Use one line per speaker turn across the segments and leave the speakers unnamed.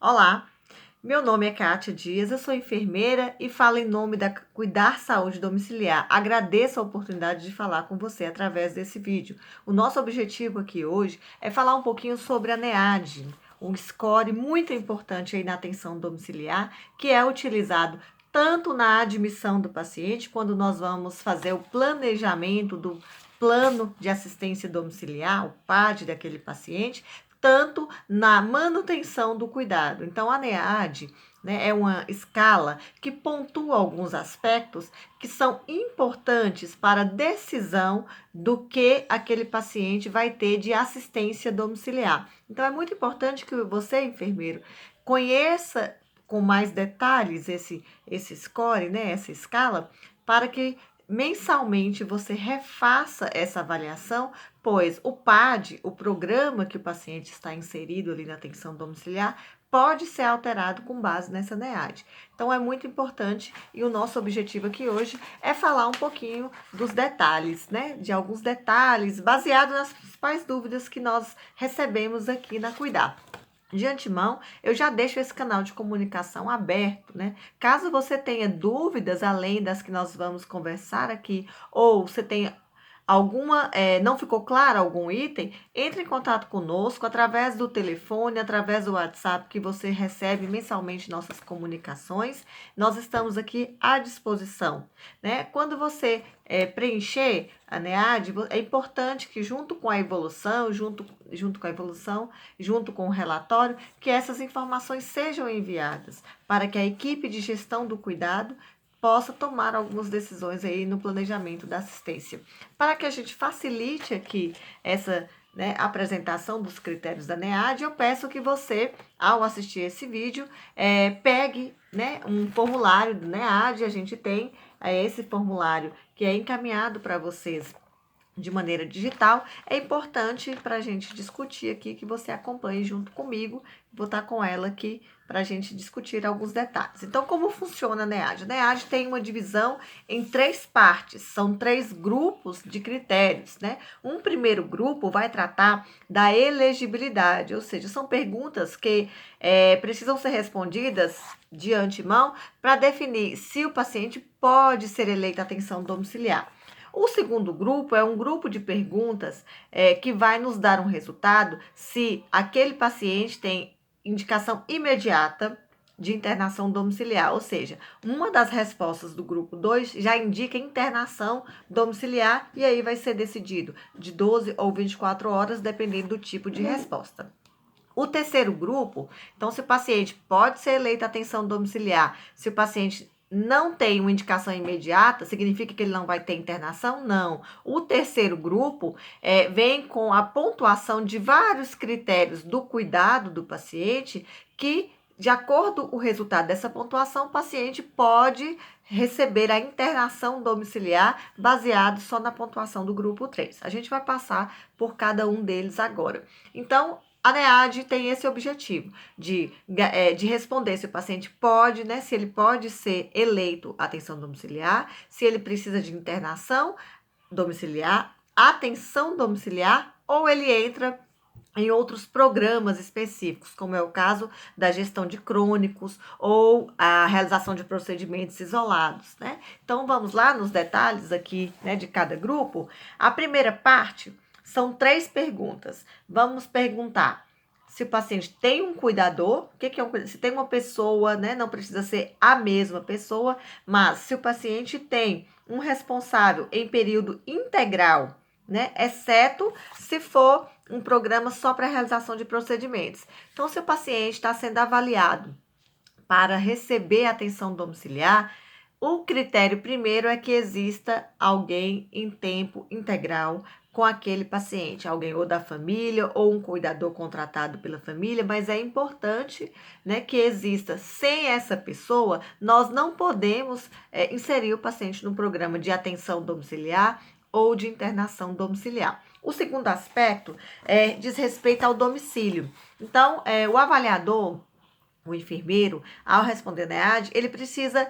Olá, meu nome é Kátia Dias, eu sou enfermeira e falo em nome da Cuidar Saúde Domiciliar. Agradeço a oportunidade de falar com você através desse vídeo. O nosso objetivo aqui hoje é falar um pouquinho sobre a NEAD, um score muito importante aí na atenção domiciliar, que é utilizado tanto na admissão do paciente, quando nós vamos fazer o planejamento do plano de assistência domiciliar, o PAD daquele paciente, tanto na manutenção do cuidado. Então, a NEAD, né, é uma escala que pontua alguns aspectos que são importantes para a decisão do que aquele paciente vai ter de assistência domiciliar. Então, é muito importante que você, enfermeiro, conheça com mais detalhes esse score, né, essa escala, para que mensalmente você refaça essa avaliação, pois o PAD, o programa que o paciente está inserido ali na atenção domiciliar, pode ser alterado com base nessa NEAD. Então é muito importante e o nosso objetivo aqui hoje é falar um pouquinho dos detalhes, né? De alguns detalhes baseados nas principais dúvidas que nós recebemos aqui na Cuidar. De antemão, eu já deixo esse canal de comunicação aberto, né? Caso você tenha dúvidas além das que nós vamos conversar aqui, ou você tenha alguma, não ficou claro algum item, entre em contato conosco através do telefone, através do WhatsApp que você recebe mensalmente nossas comunicações. Nós estamos aqui à disposição, né? Quando você preencher a NEAD, é importante que junto com a evolução, junto com o relatório, que essas informações sejam enviadas para que a equipe de gestão do cuidado possa tomar algumas decisões aí no planejamento da assistência. Para que a gente facilite aqui essa, né, apresentação dos critérios da NEAD, eu peço que você, ao assistir esse vídeo, pegue, né, um formulário do NEAD. A gente tem esse formulário que é encaminhado para vocês de maneira digital. É importante para a gente discutir aqui, que você acompanhe junto comigo. Vou estar com ela aqui para a gente discutir alguns detalhes. Então, como funciona a NEAD? A NEAD tem uma divisão em 3 partes, são 3 grupos de critérios, né? Um primeiro grupo vai tratar da elegibilidade, ou seja, são perguntas que precisam ser respondidas de antemão para definir se o paciente pode ser eleito à atenção domiciliar. O segundo grupo é um grupo de perguntas que vai nos dar um resultado se aquele paciente tem indicação imediata de internação domiciliar, ou seja, uma das respostas do grupo 2 já indica internação domiciliar e aí vai ser decidido de 12 ou 24 horas, dependendo do tipo de resposta. O terceiro grupo, então, se o paciente pode ser eleito atenção domiciliar, se o paciente não tem uma indicação imediata, significa que ele não vai ter internação? Não. O terceiro grupo vem com a pontuação de vários critérios do cuidado do paciente que, de acordo com o resultado dessa pontuação, o paciente pode receber a internação domiciliar baseado só na pontuação do grupo 3. A gente vai passar por cada um deles agora. Então, a NEAD tem esse objetivo de responder se o paciente pode, né, se ele pode ser eleito atenção domiciliar, se ele precisa de internação domiciliar, atenção domiciliar, ou ele entra em outros programas específicos, como é o caso da gestão de crônicos ou a realização de procedimentos isolados, né? Então, vamos lá nos detalhes aqui, né, de cada grupo. A primeira parte são 3 perguntas. Vamos perguntar se o paciente tem um cuidador. O que é um cuidador? Se tem uma pessoa, né, não precisa ser a mesma pessoa, mas se o paciente tem um responsável em período integral, né, exceto se for um programa só para realização de procedimentos. Então, se o paciente está sendo avaliado para receber atenção domiciliar, o critério primeiro é que exista alguém em tempo integral com aquele paciente, alguém ou da família ou um cuidador contratado pela família, mas é importante, né, que exista. Sem essa pessoa, nós não podemos inserir o paciente no programa de atenção domiciliar ou de internação domiciliar. O segundo aspecto diz respeito ao domicílio. Então, o avaliador, o enfermeiro, ao responder na EAD, ele precisa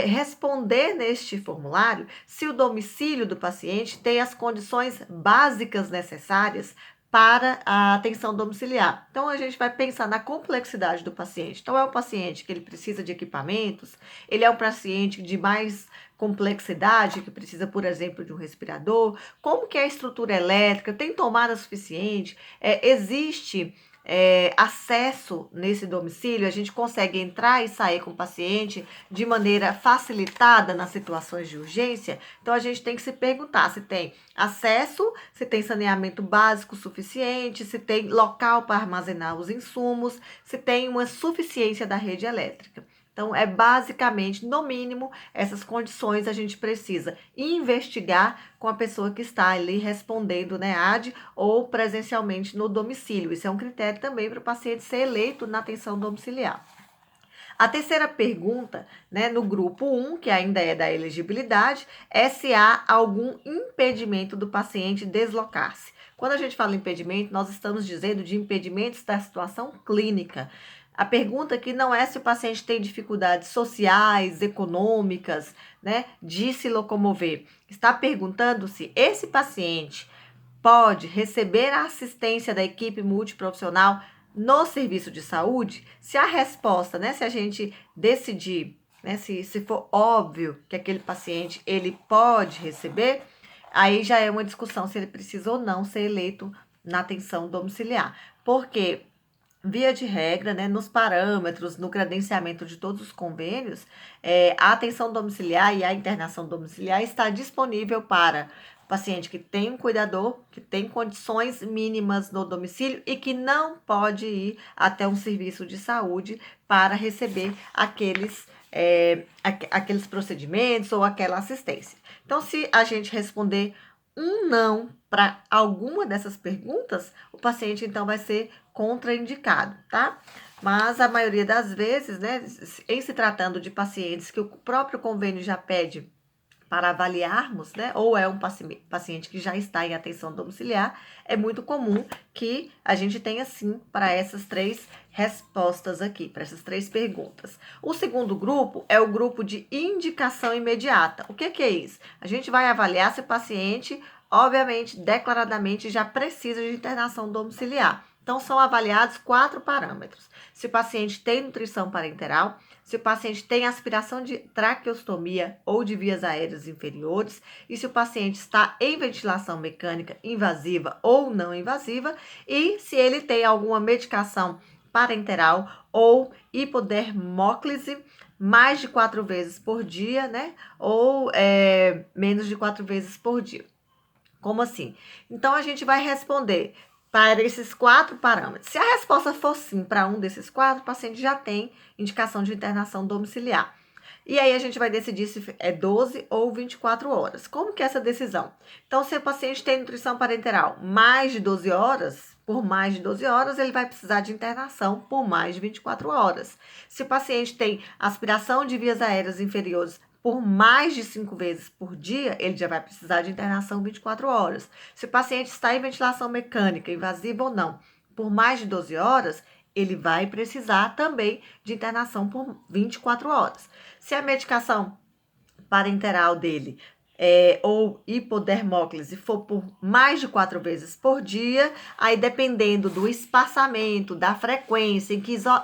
responder neste formulário se o domicílio do paciente tem as condições básicas necessárias para a atenção domiciliar. Então, a gente vai pensar na complexidade do paciente. Então, é um paciente que ele precisa de equipamentos, ele é um paciente de mais complexidade, que precisa, por exemplo, de um respirador, como que é a estrutura elétrica, tem tomada suficiente, existe acesso nesse domicílio, a gente consegue entrar e sair com o paciente de maneira facilitada nas situações de urgência. Então, a gente tem que se perguntar se tem acesso, se tem saneamento básico suficiente, se tem local para armazenar os insumos, se tem uma suficiência da rede elétrica. Então, é basicamente, no mínimo, essas condições a gente precisa investigar com a pessoa que está ali respondendo, né, AD ou presencialmente no domicílio. Isso é um critério também para o paciente ser eleito na atenção domiciliar. A terceira pergunta, né, no grupo 1, que ainda é da elegibilidade, é se há algum impedimento do paciente deslocar-se. Quando a gente fala impedimento, nós estamos dizendo de impedimentos da situação clínica. A pergunta aqui não é se o paciente tem dificuldades sociais, econômicas, né, de se locomover. Está perguntando se esse paciente pode receber a assistência da equipe multiprofissional no serviço de saúde. Se a resposta, né, se a gente decidir, né, se for óbvio que aquele paciente ele pode receber, aí já é uma discussão se ele precisa ou não ser eleito na atenção domiciliar. Porque via de regra, né, nos parâmetros, no credenciamento de todos os convênios, a atenção domiciliar e a internação domiciliar está disponível para paciente que tem um cuidador, que tem condições mínimas no domicílio e que não pode ir até um serviço de saúde para receber aqueles procedimentos ou aquela assistência. Então, se a gente responder um não para alguma dessas perguntas, o paciente então vai ser contraindicado, tá? Mas a maioria das vezes, né, em se tratando de pacientes que o próprio convênio já pede para avaliarmos, né, ou é um paciente que já está em atenção domiciliar, é muito comum que a gente tenha sim para essas três respostas aqui, para essas três perguntas. O segundo grupo é o grupo de indicação imediata. O que é isso? A gente vai avaliar se o paciente, obviamente, declaradamente, já precisa de internação domiciliar. Então, são avaliados 4 parâmetros. Se o paciente tem nutrição parenteral, se o paciente tem aspiração de traqueostomia ou de vias aéreas inferiores, e se o paciente está em ventilação mecânica invasiva ou não invasiva, e se ele tem alguma medicação parenteral ou hipodermóclise mais de 4 vezes por dia, né? Ou menos de 4 vezes por dia. Como assim? Então, a gente vai responder para esses 4 parâmetros. Se a resposta for sim para um desses 4, o paciente já tem indicação de internação domiciliar. E aí a gente vai decidir se é 12 ou 24 horas. Como que é essa decisão? Então, se o paciente tem nutrição parenteral mais de 12 horas, por mais de 12 horas, ele vai precisar de internação por mais de 24 horas. Se o paciente tem aspiração de vias aéreas inferiores por mais de 5 vezes por dia, ele já vai precisar de internação 24 horas. Se o paciente está em ventilação mecânica, invasiva ou não, por mais de 12 horas, ele vai precisar também de internação por 24 horas. Se a medicação parenteral dele ou hipodermóclise for por mais de 4 vezes por dia, aí dependendo do espaçamento, da frequência,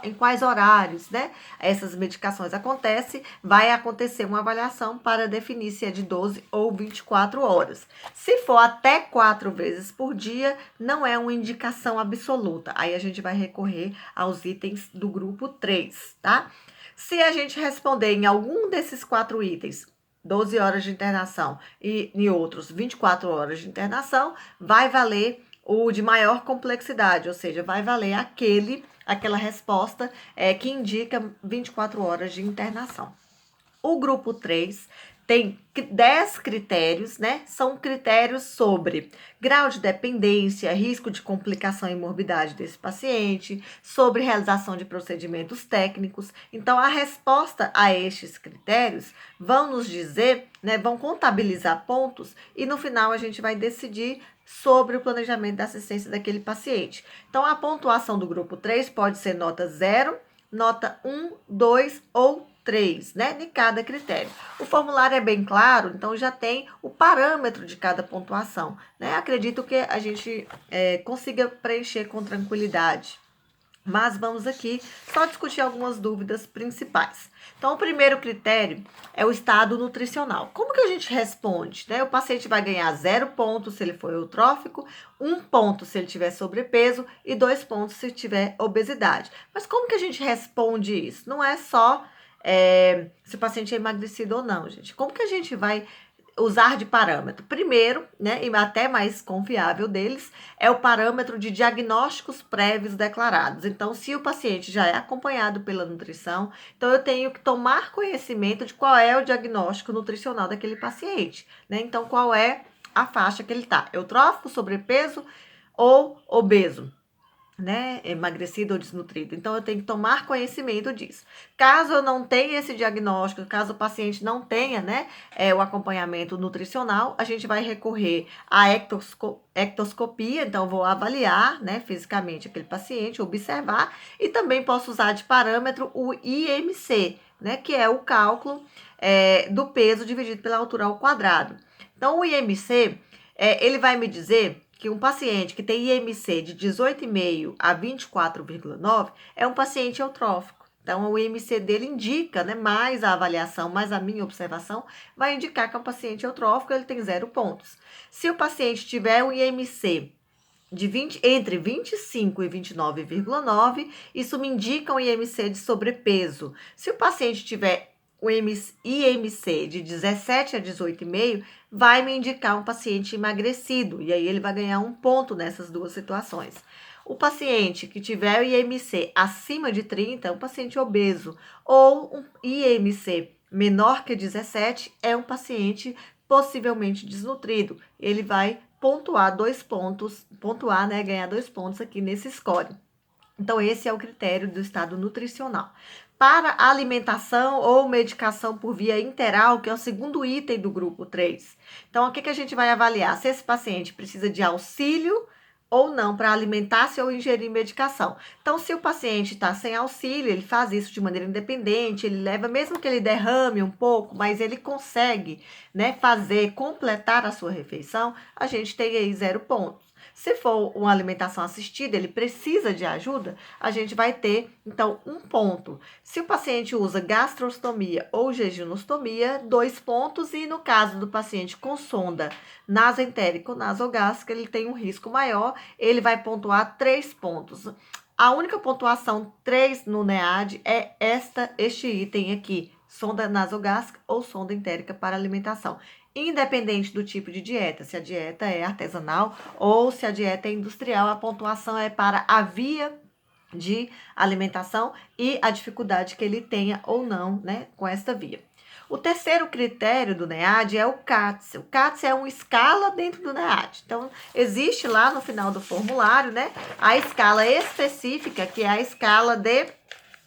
em quais horários, né, essas medicações acontecem, vai acontecer uma avaliação para definir se é de 12 ou 24 horas. Se for até 4 vezes por dia, não é uma indicação absoluta. Aí a gente vai recorrer aos itens do grupo 3, tá? Se a gente responder em algum desses 4 itens, 12 horas de internação e em outros 24 horas de internação, vai valer o de maior complexidade, ou seja, vai valer aquela resposta que indica 24 horas de internação. O grupo 3 tem 10 critérios, né? São critérios sobre grau de dependência, risco de complicação e morbidade desse paciente, sobre realização de procedimentos técnicos. Então, a resposta a estes critérios vão nos dizer, né? Vão contabilizar pontos e no final a gente vai decidir sobre o planejamento da assistência daquele paciente. Então, a pontuação do grupo 3 pode ser nota 0, nota 1, 2 ou 3, né, de cada critério. O formulário é bem claro, então já tem o parâmetro de cada pontuação, né? Acredito que a gente consiga preencher com tranquilidade. Mas vamos aqui só discutir algumas dúvidas principais. Então, o primeiro critério é o estado nutricional. Como que a gente responde? Né? O paciente vai ganhar 0 pontos se ele for eutrófico, 1 ponto se ele tiver sobrepeso e 2 pontos se tiver obesidade. Mas como que a gente responde isso? Não é só se o paciente é emagrecido ou não, gente. Como que a gente vai usar de parâmetro? Primeiro, né, e até mais confiável deles, é o parâmetro de diagnósticos prévios declarados. Então, se o paciente já é acompanhado pela nutrição, então eu tenho que tomar conhecimento de qual é o diagnóstico nutricional daquele paciente, né? Então, qual é a faixa que ele está? Eutrófico, sobrepeso ou obeso? Né, emagrecido ou desnutrido. Então, eu tenho que tomar conhecimento disso. Caso eu não tenha esse diagnóstico, caso o paciente não tenha, né, o acompanhamento nutricional, a gente vai recorrer à ectoscopia. Então, eu vou avaliar, né, fisicamente aquele paciente, observar, e também posso usar de parâmetro o IMC, né, que é o cálculo do peso dividido pela altura ao quadrado. Então, o IMC, ele vai me dizer que um paciente que tem IMC de 18,5 a 24,9 é um paciente eutrófico. Então, o IMC dele indica, né, mais a avaliação, mais a minha observação, vai indicar que é um paciente eutrófico, ele tem 0 pontos. Se o paciente tiver um IMC entre 25 e 29,9, isso me indica um IMC de sobrepeso. Se o paciente tiver o IMC de 17 a 18,5, vai me indicar um paciente emagrecido, e aí ele vai ganhar 1 ponto nessas duas situações. O paciente que tiver o IMC acima de 30 é um paciente obeso, ou um IMC menor que 17 é um paciente possivelmente desnutrido. Ele vai pontuar 2 pontos, né, ganhar 2 pontos aqui nesse score. Então, esse é o critério do estado nutricional. Para alimentação ou medicação por via interal, que é o segundo item do grupo 3. Então, o que a gente vai avaliar? Se esse paciente precisa de auxílio ou não para alimentar-se ou ingerir medicação. Então, se o paciente está sem auxílio, ele faz isso de maneira independente, ele leva, mesmo que ele derrame um pouco, mas ele consegue, né, completar a sua refeição, a gente tem aí 0 pontos. Se for uma alimentação assistida, ele precisa de ajuda, a gente vai ter, então, 1 ponto. Se o paciente usa gastrostomia ou jejunostomia, 2 pontos. E no caso do paciente com sonda nasoentérica ou nasogástrica, ele tem um risco maior, ele vai pontuar 3 pontos. A única pontuação 3 no NEAD é este item aqui, sonda nasogástrica ou sonda entérica para alimentação. Independente do tipo de dieta, se a dieta é artesanal ou se a dieta é industrial, a pontuação é para a via de alimentação e a dificuldade que ele tenha ou não, né, com esta via. O terceiro critério do NEAD é o CATS. O CATS é uma escala dentro do NEAD. Então, existe lá no final do formulário, né, a escala específica, que é a escala de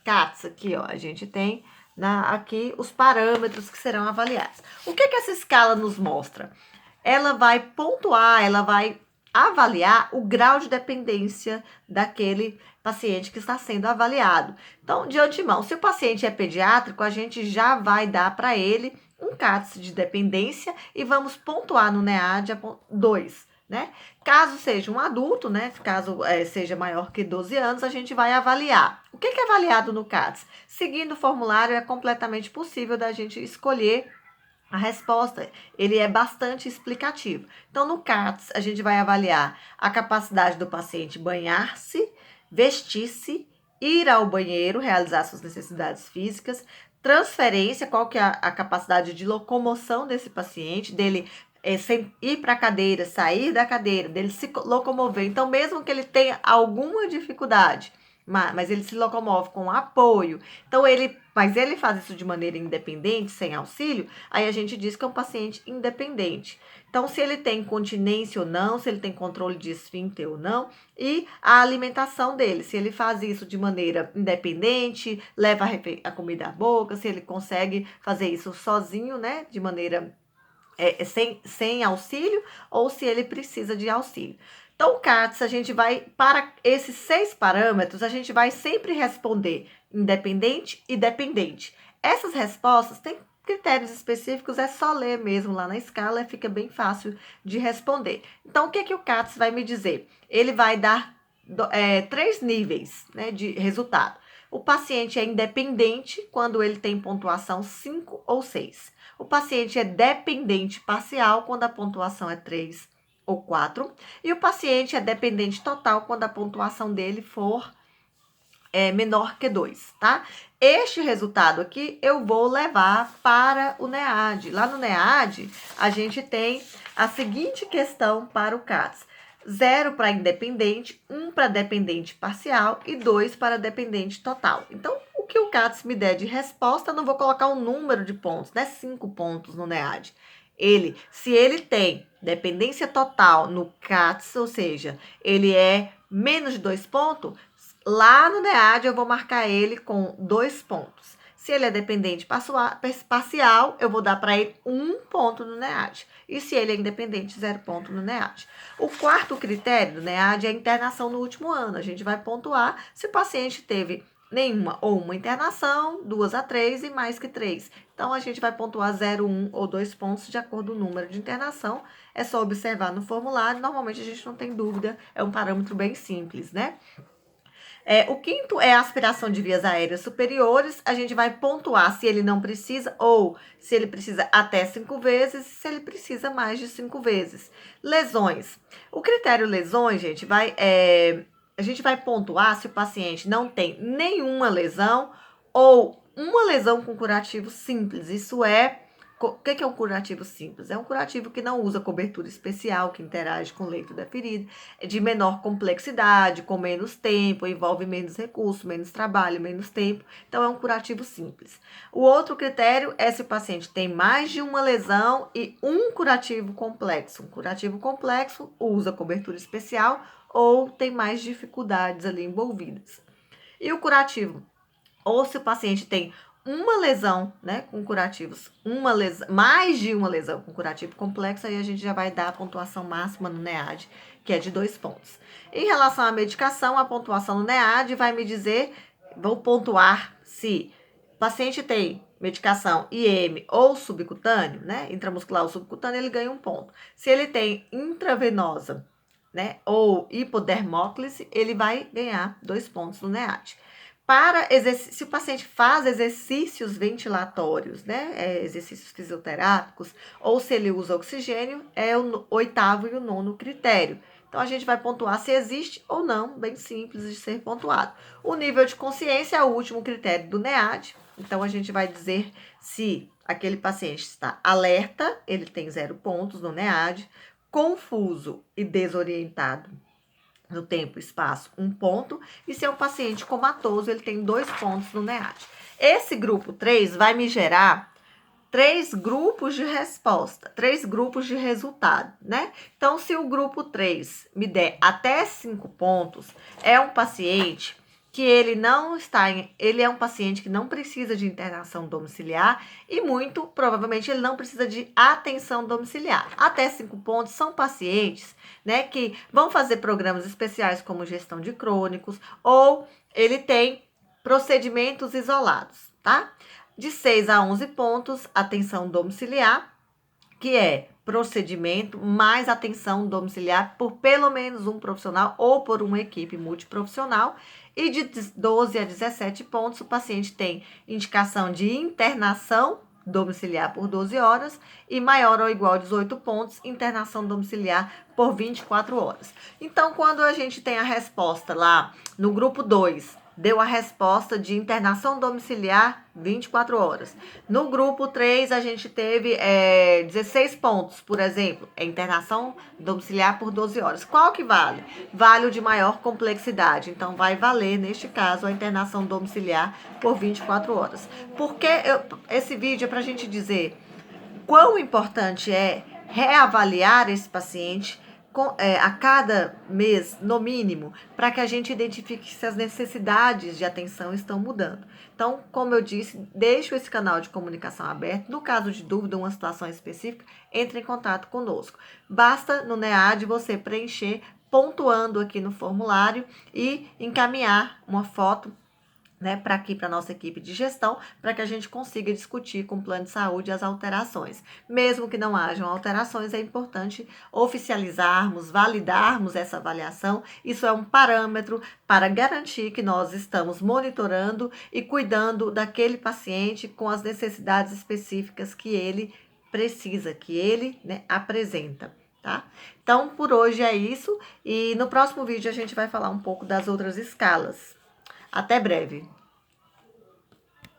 CATS. Aqui, ó, a gente tem aqui os parâmetros que serão avaliados. O que essa escala nos mostra? Ela vai pontuar, ela vai avaliar o grau de dependência daquele paciente que está sendo avaliado. Então, de antemão, se o paciente é pediátrico, a gente já vai dar para ele um CATS de dependência e vamos pontuar no NEAD 2. Né? Caso seja um adulto, né? Caso seja maior que 12 anos, a gente vai avaliar. O que é avaliado no CATS? Seguindo o formulário, é completamente possível da gente escolher a resposta. Ele é bastante explicativo. Então, no CATS, a gente vai avaliar a capacidade do paciente banhar-se, vestir-se, ir ao banheiro, realizar suas necessidades físicas, transferência, qual que é a capacidade de locomoção desse paciente, dele sem ir para a cadeira, sair da cadeira, dele se locomover. Então, mesmo que ele tenha alguma dificuldade, mas ele se locomove com apoio, então mas ele faz isso de maneira independente, sem auxílio, aí a gente diz que é um paciente independente. Então, se ele tem continência ou não, se ele tem controle de esfíncter ou não, e a alimentação dele, se ele faz isso de maneira independente, leva a comida à boca, se ele consegue fazer isso sozinho, né, de maneira sem auxílio, ou se ele precisa de auxílio. Então, o CATS, a gente vai, para esses 6 parâmetros, a gente vai sempre responder independente e dependente. Essas respostas têm critérios específicos, é só ler mesmo lá na escala, fica bem fácil de responder. Então, o que, que o CATS vai me dizer? Ele vai dar 3 níveis, né, de resultado. O paciente é independente quando ele tem pontuação 5 ou 6. O paciente é dependente parcial quando a pontuação é 3 ou 4. E o paciente é dependente total quando a pontuação dele for menor que 2, tá? Este resultado aqui eu vou levar para o NEAD. Lá no NEAD, a gente tem a seguinte questão para o CATS. 0 para independente, 1 para dependente parcial e 2 para dependente total. Então, o que o CATS me der de resposta, eu não vou colocar um número de pontos, né? 5 pontos no NEAD. Se ele tem dependência total no CATS, ou seja, ele é menos de 2 pontos, lá no NEAD eu vou marcar ele com 2 pontos. Se ele é dependente parcial, eu vou dar para ele 1 ponto no NEAD. E se ele é independente, 0 ponto no NEAD. O quarto critério do NEAD é a internação no último ano. A gente vai pontuar se o paciente teve nenhuma ou uma internação, 2 a 3 e mais que 3. Então, a gente vai pontuar 0, 1 ou 2 pontos de acordo com o número de internação. É só observar no formulário. Normalmente, a gente não tem dúvida. É um parâmetro bem simples, né? O quinto é a aspiração de vias aéreas superiores. A gente vai pontuar se ele não precisa ou se ele precisa até 5 vezes, se ele precisa mais de 5 vezes. Lesões. O critério lesões, gente, a gente vai pontuar se o paciente não tem nenhuma lesão ou uma lesão com curativo simples. Isso é... O que é um curativo simples? É um curativo que não usa cobertura especial, que interage com o leito da ferida, é de menor complexidade, com menos tempo, envolve menos recurso, menos trabalho, menos tempo. Então, é um curativo simples. O outro critério é se o paciente tem mais de uma lesão e um curativo complexo. Um curativo complexo usa cobertura especial ou tem mais dificuldades ali envolvidas. E o curativo, ou se o paciente tem uma lesão, né, com curativos, mais de uma lesão com curativo complexo, aí a gente já vai dar a pontuação máxima no NEAD, que é de 2 pontos. Em relação à medicação, a pontuação no NEAD vai me dizer, vou pontuar se o paciente tem medicação IM ou subcutâneo, né, intramuscular ou subcutâneo, ele ganha 1 ponto. Se ele tem intravenosa, né, ou hipodermóclise, ele vai ganhar 2 pontos no NEAD. Se o paciente faz exercícios ventilatórios, né, exercícios fisioterápicos, ou se ele usa oxigênio, é o 8º e o 9º critério. Então, a gente vai pontuar se existe ou não, bem simples de ser pontuado. O nível de consciência é o último critério do NEAD. Então, a gente vai dizer se aquele paciente está alerta, ele tem 0 pontos no NEAD, confuso e desorientado, no tempo e espaço, 1 ponto. E se é um paciente comatoso, ele tem 2 pontos no NEAD. Esse grupo 3 vai me gerar 3 grupos de resposta, 3 grupos de resultado, né? Então, se o grupo 3 me der até 5 pontos, é um paciente que ele é um paciente que não precisa de internação domiciliar e muito provavelmente ele não precisa de atenção domiciliar. Até 5 pontos são pacientes, né, que vão fazer programas especiais como gestão de crônicos ou ele tem procedimentos isolados, tá? De 6 a 11 pontos, atenção domiciliar, que é procedimento mais atenção domiciliar por pelo menos um profissional ou por uma equipe multiprofissional. E de 12 a 17 pontos, o paciente tem indicação de internação domiciliar por 12 horas e maior ou igual a 18 pontos, internação domiciliar por 24 horas. Então, quando a gente tem a resposta lá no grupo 2, deu a resposta de internação domiciliar 24 horas. No grupo 3, a gente teve 16 pontos, por exemplo, internação domiciliar por 12 horas. Qual que vale? Vale o de maior complexidade. Então, vai valer, neste caso, a internação domiciliar por 24 horas. Porque esse vídeo é para a gente dizer quão importante é reavaliar esse paciente a cada mês, no mínimo, para que a gente identifique se as necessidades de atenção estão mudando. Então, como eu disse, deixo esse canal de comunicação aberto. No caso de dúvida, uma situação específica, entre em contato conosco. Basta no NEAD você preencher pontuando aqui no formulário e encaminhar uma foto né, para aqui, para a nossa equipe de gestão, para que a gente consiga discutir com o plano de saúde as alterações. Mesmo que não hajam alterações, é importante oficializarmos, validarmos essa avaliação. Isso é um parâmetro para garantir que nós estamos monitorando e cuidando daquele paciente com as necessidades específicas que ele precisa, que ele, né, apresenta. Tá? Então, por hoje é isso, e no próximo vídeo a gente vai falar um pouco das outras escalas. Até breve!